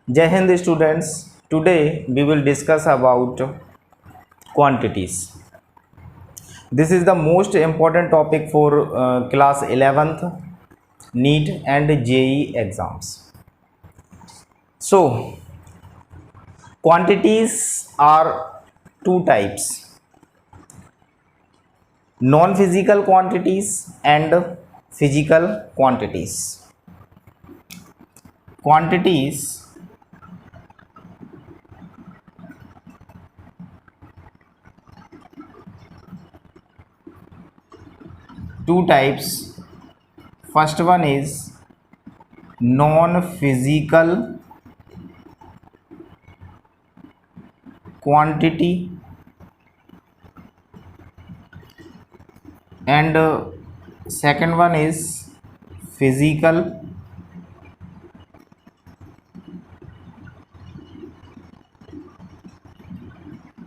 Jai Hind students, today we will discuss about quantities. This is the most important topic for class 11th NEET and JEE exams. So, quantities are two types: non-physical quantities and physical quantities. Quantities two types. First one is non-physical quantity and second one is physical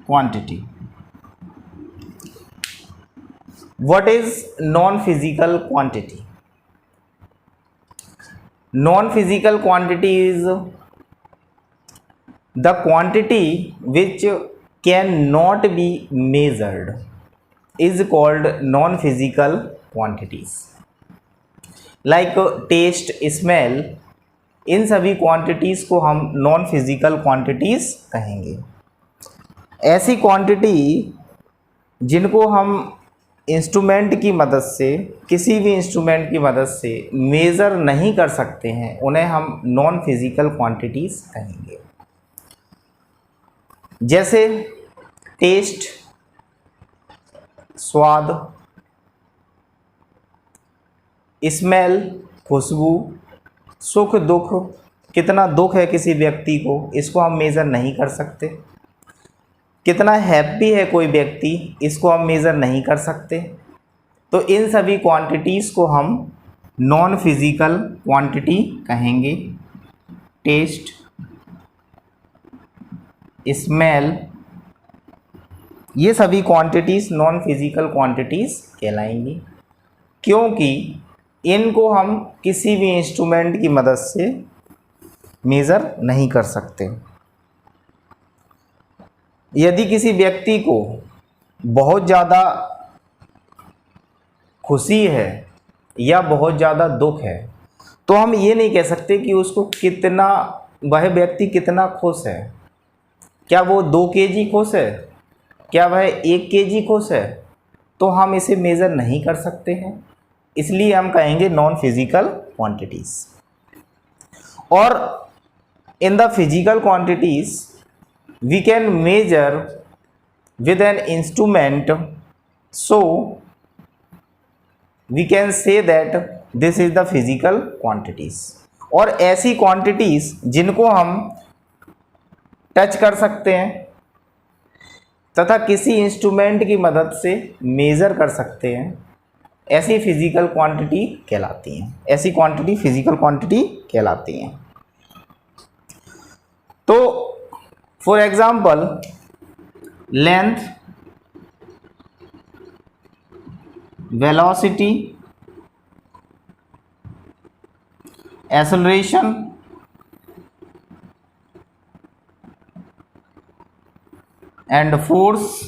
quantity. What is non-physical quantity? Non-physical quantity is the quantity which cannot be measured is called non-physical quantities. Like taste, smell, इन सभी quantities को हम non physical quantities कहेंगे. ऐसी quantity जिनको हम instrument की मदद से, किसी भी इंस्ट्रूमेंट की मदद से मेज़र नहीं कर सकते हैं, उन्हें हम नॉन फिजिकल क्वांटिटीज़ कहेंगे. जैसे टेस्ट, स्वाद, स्मेल, खुशबू, सुख दुख, कितना दुख है किसी व्यक्ति को, इसको हम मेज़र नहीं कर सकते. कितना हैप्पी है कोई व्यक्ति, इसको हम मेज़र नहीं कर सकते. तो इन सभी क्वांटिटीज़ को हम नॉन फिजिकल क्वांटिटी कहेंगे. टेस्ट, स्मेल, ये सभी क्वांटिटीज़ नॉन फिजिकल क्वांटिटीज़ कहलाएंगी, क्योंकि इनको हम किसी भी इंस्ट्रूमेंट की मदद से मेज़र नहीं कर सकते. यदि किसी व्यक्ति को बहुत ज़्यादा खुशी है या बहुत ज़्यादा दुख है, तो हम ये नहीं कह सकते कि उसको कितना, वह व्यक्ति कितना खुश है. क्या वो 2 kg खुश है, क्या वह 1 kg खुश है, तो हम इसे मेज़र नहीं कर सकते हैं. इसलिए हम कहेंगे नॉन फिजिकल क्वांटिटीज़. और in the physical quantities we can measure with an instrument, so we can say that this is the physical quantities. और ऐसी quantities जिनको हम टच कर सकते हैं तथा किसी इंस्ट्रूमेंट की मदद से मेज़र कर सकते हैं, ऐसी फिजिकल क्वांटिटी कहलाती हैं. ऐसी क्वांटिटी फिजिकल क्वांटिटी कहलाती हैं. तो for example, length, velocity, acceleration, and force,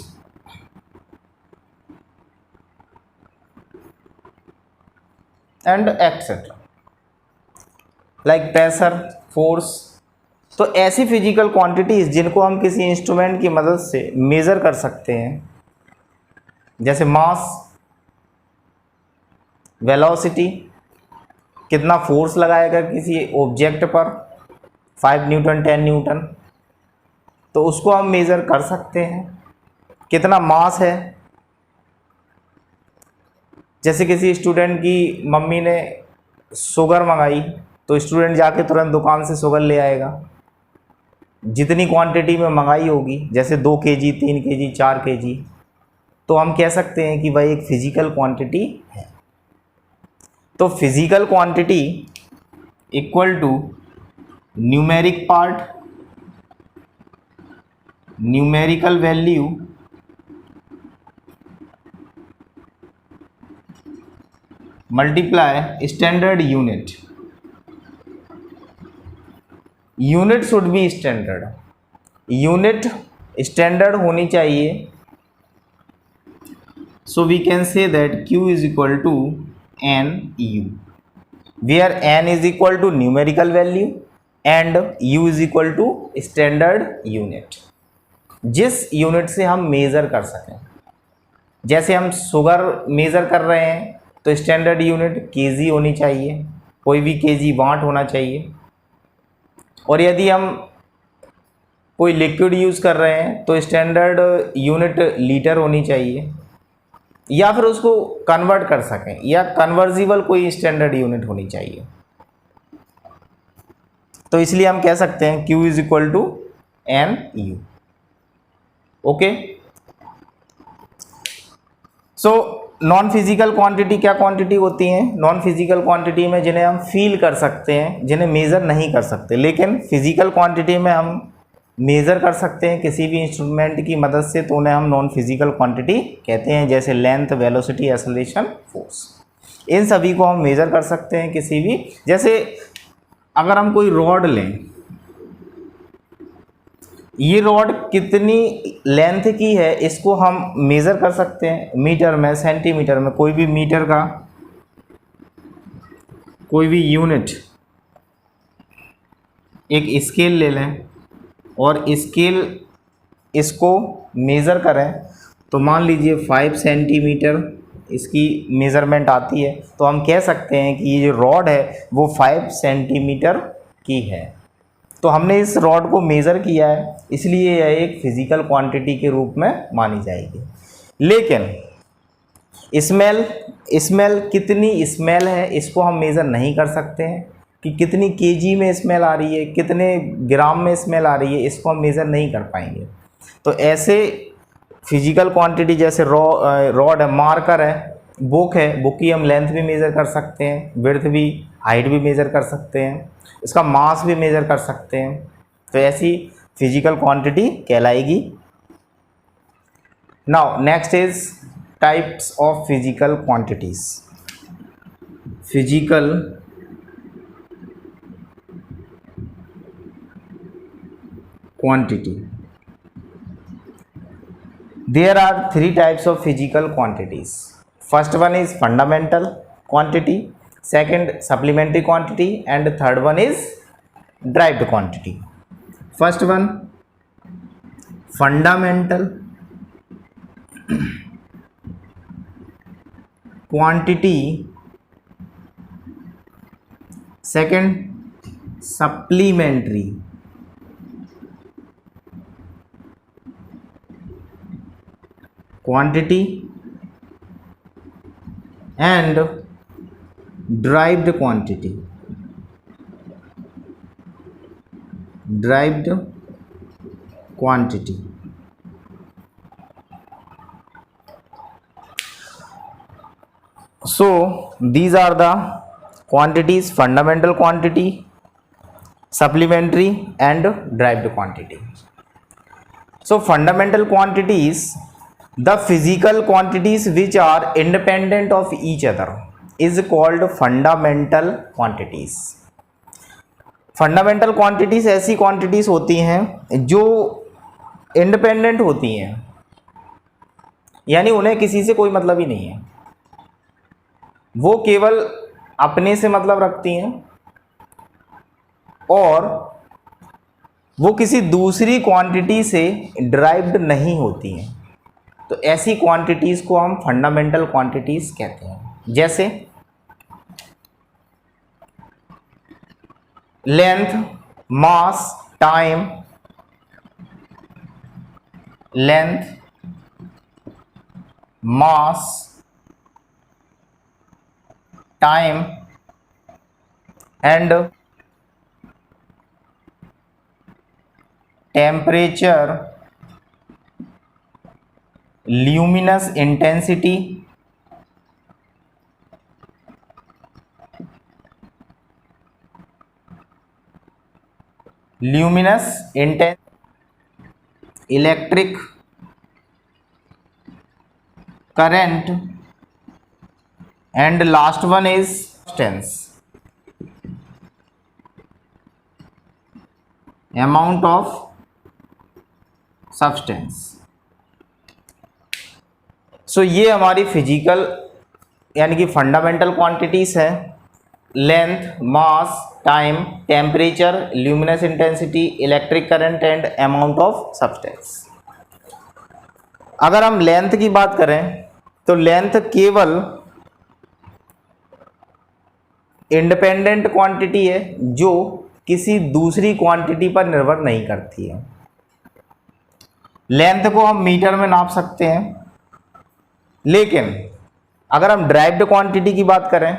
and etcetera, like pressure, force. तो ऐसी फिजिकल क्वांटिटीज़ जिनको हम किसी इंस्ट्रूमेंट की मदद से मेज़र कर सकते हैं, जैसे मास, वेलोसिटी, कितना फोर्स लगाएगा किसी ऑब्जेक्ट पर, 5 न्यूटन, 10 न्यूटन, तो उसको हम मेज़र कर सकते हैं. कितना मास है, जैसे किसी स्टूडेंट की मम्मी ने शुगर मंगाई, तो स्टूडेंट जाके तुरंत दुकान से शुगर ले आएगा. जितनी क्वांटिटी में मंगाई होगी, जैसे 2 kg, 3 kg, 4 kg, तो हम कह सकते हैं कि वह एक फिजिकल क्वांटिटी है. तो physical quantity equal to numeric part, numerical value multiply standard unit. Unit should be standard, unit standard होनी चाहिए. So we can say that Q is equal to N U, where n is equal to numerical value and U is equal to standard unit, जिस unit से हम measure कर सकें. जैसे हम sugar measure कर रहे हैं तो स्टैंडर्ड यूनिट केजी होनी चाहिए, कोई भी केजी वाट होना चाहिए. और यदि हम कोई लिक्विड यूज़ कर रहे हैं तो स्टैंडर्ड यूनिट लीटर होनी चाहिए, या फिर उसको कन्वर्ट कर सकें या कन्वर्जिबल कोई स्टैंडर्ड यूनिट होनी चाहिए. तो इसलिए हम कह सकते हैं Q is equal to N U. Okay. So non physical quantity क्या क्वांटिटी होती हैं? नॉन फिजिकल क्वांटिटी में जिन्हें हम फील कर सकते हैं, जिन्हें मेज़र नहीं कर सकते, लेकिन फिजिकल क्वांटिटी में हम मेज़र कर सकते हैं किसी भी इंस्ट्रूमेंट की मदद से, तो उन्हें हम नॉन फिजिकल क्वांटिटी कहते हैं. जैसे लेंथ, वेलोसिटी, एक्सेलरेशन, फोर्स, इन सभी को हम मेज़र कर सकते हैं किसी भी. जैसे अगर हम कोई रॉड लें, ये रॉड कितनी लेंथ की है इसको हम मेज़र कर सकते हैं मीटर में, सेंटीमीटर में, कोई भी मीटर का कोई भी यूनिट. एक स्केल ले लें और स्केल इसको मेज़र करें तो मान लीजिए 5 सेंटीमीटर इसकी मेज़रमेंट आती है, तो हम कह सकते हैं कि ये जो रॉड है वो 5 सेंटीमीटर की है. तो हमने इस रॉड को मेज़र किया है, इसलिए यह एक फिजिकल क्वांटिटी के रूप में मानी जाएगी. लेकिन स्मेल कितनी स्मेल है इसको हम मेज़र नहीं कर सकते हैं कि कितनी केजी में स्मेल आ रही है, कितने ग्राम में स्मेल आ रही है, इसको हम मेज़र नहीं कर पाएंगे. तो ऐसे फिजिकल क्वांटिटी जैसे रॉड है, मार्कर है, बुक है, बुक की हम लेंथ भी मेज़र कर सकते हैं, विड्थ भी, हाइट भी मेज़र कर सकते हैं, इसका मास भी मेज़र कर सकते हैं. तो ऐसी फिजिकल क्वांटिटी कहलाएगी. Now next is types of physical quantities. Physical quantity. There are 3 types of physical quantities. First one is fundamental quantity, second supplementary quantity, and third one is derived quantity. First one, fundamental quantity, second supplementary quantity, and derived quantity. Derived quantity. So these are the quantities: fundamental quantity, supplementary, and derived quantity. So fundamental quantities, the physical quantities which are independent of each other, is called fundamental quantities. Fundamental quantities ऐसी quantities होती हैं जो independent होती हैं, यानी उन्हें किसी से कोई मतलब ही नहीं है, वो केवल अपने से मतलब रखती हैं और वो किसी दूसरी क्वांटिटी से डिराइव्ड नहीं होती हैं. तो ऐसी क्वांटिटीज़ को हम फंडामेंटल क्वांटिटीज़ कहते हैं. जैसे length, mass, time, length, mass, time and temperature, luminous intensity, electric current, and last one is substance. Amount of substance. So ये हमारी फिजिकल यानी कि फंडामेंटल क्वांटिटीज है, length, mass, time, temperature, luminous intensity, electric current and amount of substance. अगर हम length की बात करें तो लेंथ केवल इंडिपेंडेंट क्वांटिटी है जो किसी दूसरी क्वांटिटी पर निर्भर नहीं करती है। लेंथ को हम मीटर में नाप सकते हैं, लेकिन अगर हम ड्राइव्ड क्वांटिटी की बात करें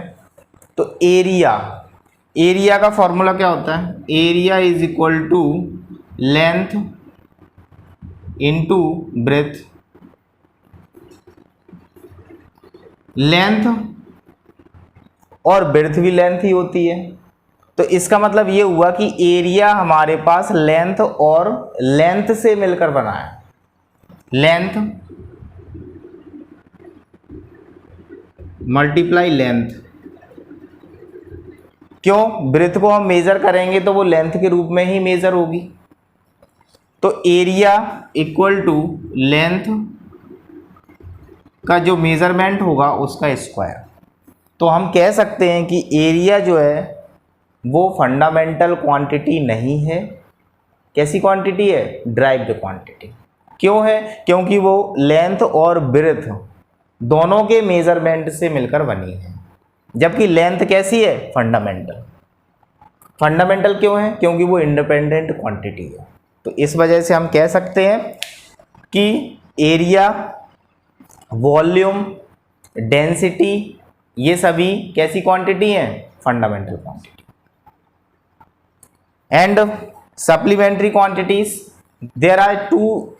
तो एरिया का फॉर्मूला क्या होता है? Area is equal to length into breadth. Length और ब्रेथ भी लेंथ ही होती है, तो इसका मतलब ये हुआ कि एरिया हमारे पास लेंथ और लेंथ से मिलकर बना है। Length multiply length. क्यों? ब्रेथ को हम मेजर करेंगे तो वो लेंथ के रूप में ही मेजर होगी। तो एरिया इक्वल टू लेंथ का जो मेजरमेंट होगा उसका स्क्वायर। तो हम कह सकते हैं कि एरिया जो है वो फंडामेंटल क्वांटिटी नहीं है। कैसी क्वांटिटी है? Derived quantity. क्यों है? क्योंकि वो लेंथ और ब्रेथ दोनों के मेजरमेंट से मिलकर बनी है, जबकि लेंथ कैसी है? फंडामेंटल। फंडामेंटल क्यों है? क्योंकि वो इंडिपेंडेंट क्वांटिटी है। तो इस वजह से हम कह सकते हैं कि एरिया, वॉल्यूम, डेंसिटी ये सभी कैसी क्वांटिटी हैं? Fundamental quantity. And supplementary quantities, there are two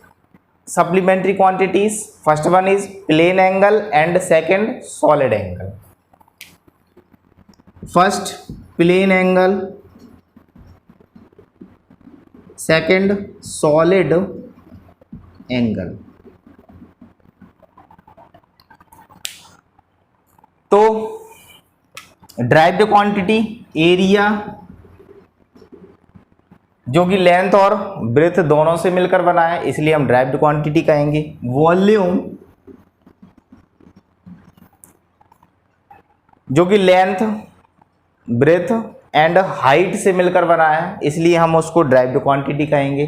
supplementary quantities. First one is plane angle and second solid angle. First plane angle, second solid angle. तो ड्राइव्ड क्वांटिटी एरिया जो कि length और breath दोनों से मिलकर बना है, इसलिए हम ड्राइव्ड क्वांटिटी कहेंगे। वॉल्यूम जो कि लेंथ, ब्रेथ एंड हाइट से मिलकर बना है, इसलिए हम उसको ड्राइव्ड क्वांटिटी कहेंगे।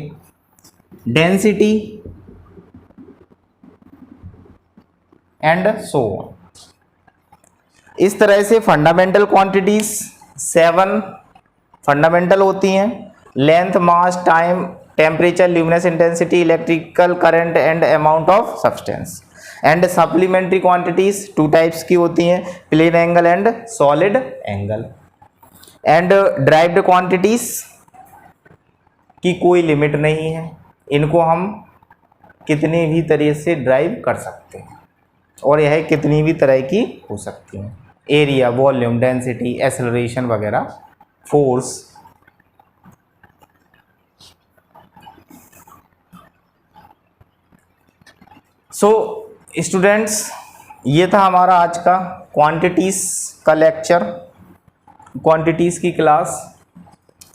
Density and so on. इस तरह से फंडामेंटल क्वांटिटीज 7 फंडामेंटल होती हैं। Length, mass, time, temperature, luminous intensity, electrical current and amount of substance. And supplementary quantities 2 types की होती हैं, plane angle and solid angle. And derived quantities की कोई लिमिट नहीं है, इनको हम कितनी भी तरह से ड्राइव कर सकते हैं और यह कितनी भी तरह की हो सकती हैं। एरिया, वॉल्यूम, डेंसिटी, एक्सेलरेशन वगैरह, फोर्स। सो स्टूडेंट्स, ये था हमारा आज का क्वांटिटीज़ का लेक्चर, क्वांटिटीज़ की क्लास,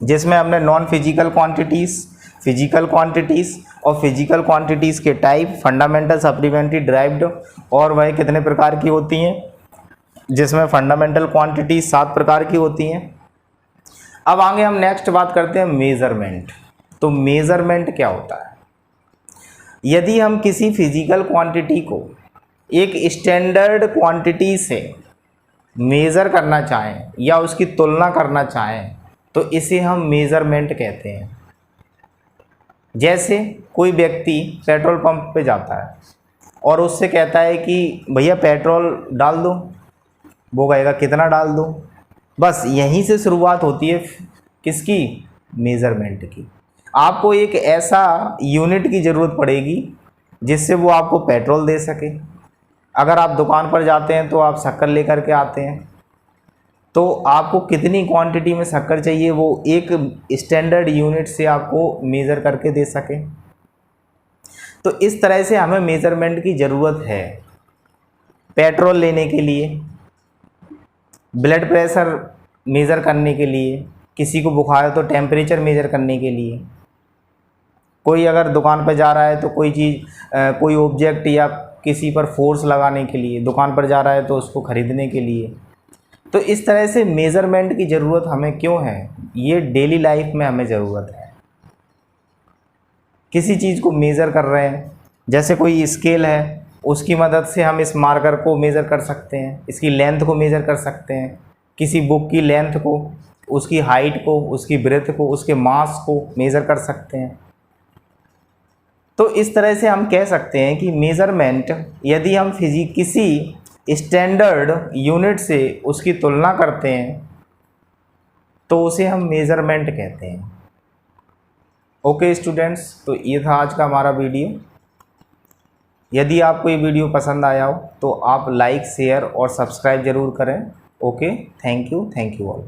जिसमें हमने non physical quantities, physical quantities और फिजिकल क्वांटिटीज़ के टाइप, फंडामेंटल, सप्लीमेंट्री, ड्राइव्ड और वह कितने प्रकार की होती हैं, जिसमें फंडामेंटल क्वांटिटीज़ 7 प्रकार की होती हैं। अब आगे हम नेक्स्ट बात करते हैं मेज़रमेंट। तो मेज़रमेंट क्या होता है? यदि हम किसी फिजिकल क्वांटिटी को एक स्टैंडर्ड क्वांटिटी से मेज़र करना चाहें या उसकी तुलना करना चाहें तो इसे हम मेज़रमेंट कहते हैं। जैसे कोई व्यक्ति पेट्रोल पंप पे जाता है और उससे कहता है कि भैया पेट्रोल डाल दो, वो कहेगा कितना डाल दो। बस यहीं से शुरुआत होती है किसकी? मेज़रमेंट की। आपको एक ऐसा यूनिट की ज़रूरत पड़ेगी जिससे वो आपको पेट्रोल दे सके। अगर आप दुकान पर जाते हैं तो आप शक्कर लेकर के आते हैं, तो आपको कितनी क्वांटिटी में शक्कर चाहिए वो एक स्टैंडर्ड यूनिट से आपको मेज़र करके दे सके। तो इस तरह से हमें मेज़रमेंट की ज़रूरत है पेट्रोल लेने के लिए, ब्लड प्रेशर मेज़र करने के लिए, किसी को बुखार है तो टेम्परेचर मेज़र करने के लिए। कोई अगर दुकान पर जा रहा है तो कोई चीज़ कोई ऑब्जेक्ट या किसी पर फोर्स लगाने के लिए, दुकान पर जा रहा है तो उसको ख़रीदने के लिए। तो इस तरह से मेज़रमेंट की ज़रूरत हमें क्यों है, ये डेली लाइफ में हमें ज़रूरत है। किसी चीज़ को मेज़र कर रहे हैं, जैसे कोई स्केल है, उसकी मदद से हम इस मार्कर को मेज़र कर सकते हैं, इसकी लेंथ को मेज़र कर सकते हैं, किसी बुक की लेंथ को, उसकी हाइट को, उसकी ब्रेथ को, उसके मास को मेज़र कर सकते हैं। तो इस तरह से हम कह सकते हैं कि मेज़रमेंट, यदि हम किसी स्टैंडर्ड यूनिट से उसकी तुलना करते हैं तो उसे हम मेज़रमेंट कहते हैं। ओके स्टूडेंट्स, तो ये था आज का हमारा वीडियो। यदि आपको ये वीडियो पसंद आया हो तो आप लाइक, शेयर और सब्सक्राइब ज़रूर करें। Okay, thank you all.